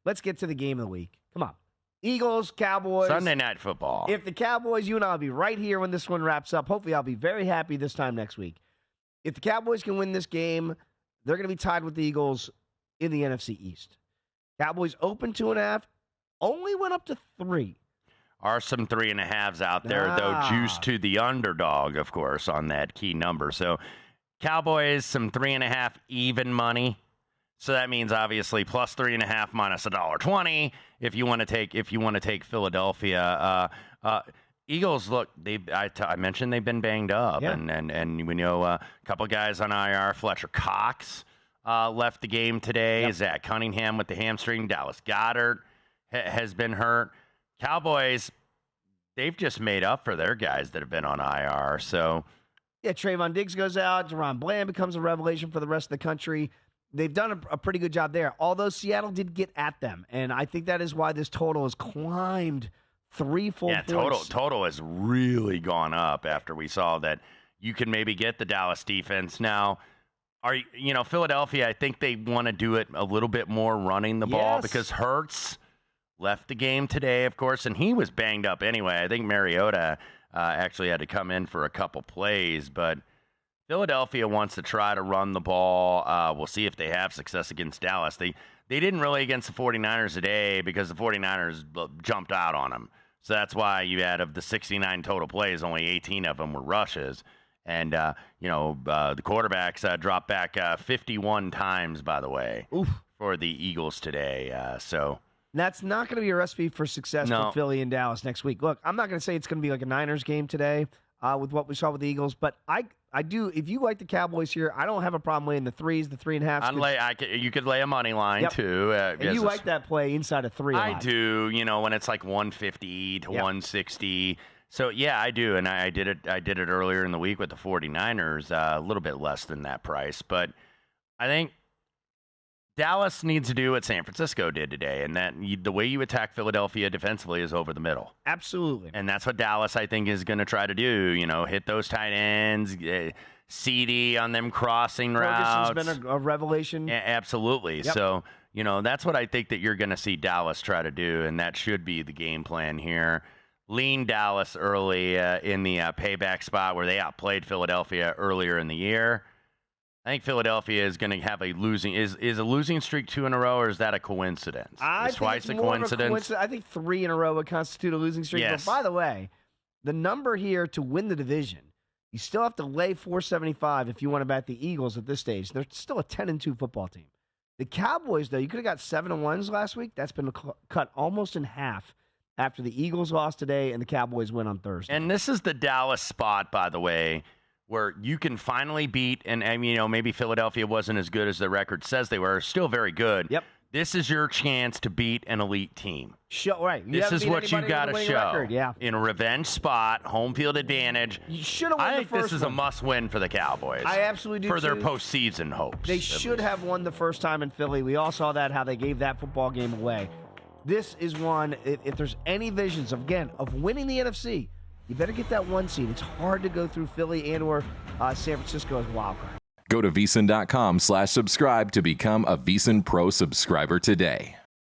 let's get to the game of the week. Come on. Eagles, Cowboys. Sunday Night Football. If the Cowboys, you and I will be right here when this one wraps up. Hopefully, I'll be very happy this time next week. If the Cowboys can win this game, they're going to be tied with the Eagles in the NFC East. Cowboys open 2.5, only went up to 3. Are some 3.5s out there, though, juiced to the underdog, of course, on that key number. So Cowboys, some 3.5 even money. So that means obviously plus 3.5 minus $1.20 if you want to take Philadelphia. Eagles, look, I mentioned they've been banged up, and we know a couple guys on IR. Fletcher Cox left the game today. Yep. Zach Cunningham with the hamstring. Dallas Goedert has been hurt. Cowboys, they've just made up for their guys that have been on IR. So, yeah, Trayvon Diggs goes out. Deron Bland becomes a revelation for the rest of the country. They've done a pretty good job there, although Seattle did get at them. And I think that is why this total has climbed 3 full points. Total has really gone up after we saw that you can maybe get the Dallas defense. Now, Philadelphia, I think they want to do it a little bit more running the ball because Hurts left the game today, of course, and he was banged up anyway. I think Mariota actually had to come in for a couple plays, but Philadelphia wants to try to run the ball. We'll see if they have success against Dallas. They didn't really against the 49ers today because the 49ers jumped out on them. So that's why you had of the 69 total plays, only 18 of them were rushes. And, the quarterbacks dropped back 51 times, by the way, for the Eagles today. So that's not going to be a recipe for success for Philly and Dallas next week. Look, I'm not going to say it's going to be like a Niners game today with what we saw with the Eagles, but I do. If you like the Cowboys here, I don't have a problem laying the 3s, the 3.5s. You could lay a money line too. And you like that play inside of 3. I do. When it's like 150 to 160. So yeah, I do, and I did it. I did it earlier in the week with the 49ers, a little bit less than that price, but I think Dallas needs to do what San Francisco did today, and that the way you attack Philadelphia defensively is over the middle. Absolutely. And that's what Dallas, I think, is going to try to do. Hit those tight ends, CD on them crossing routes. Ferguson's been a revelation. Yeah, absolutely. Yep. So, that's what I think that you're going to see Dallas try to do, and that should be the game plan here. Lean Dallas early in the payback spot where they outplayed Philadelphia earlier in the year. I think Philadelphia is going to have a losing. Is a losing streak 2 in a row, or is that a coincidence? Is twice a coincidence? I think 3 in a row would constitute a losing streak. Yes. But by the way, the number here to win the division, you still have to lay 475 if you want to bet the Eagles at this stage. They're still a 10-2 football team. The Cowboys, though, you could have got 7-1s last week. That's been cut almost in half after the Eagles lost today and the Cowboys win on Thursday. And this is the Dallas spot, by the way, where you can finally beat, and maybe Philadelphia wasn't as good as the record says they were, still very good. Yep. This is your chance to beat an elite team. Right. This is what you got to show. Record. Yeah. In a revenge spot, home field advantage. You should have won I the think first this is one. a must-win for the Cowboys. I absolutely do, for their too. postseason hopes. They should have won the first time in Philly. We all saw that, how they gave that football game away. This is one, if there's any visions, of winning the NFC, you better get that 1 seed. It's hard to go through Philly and or San Francisco as wild card. Go to VSiN.com/subscribe to become a VSiN Pro subscriber today.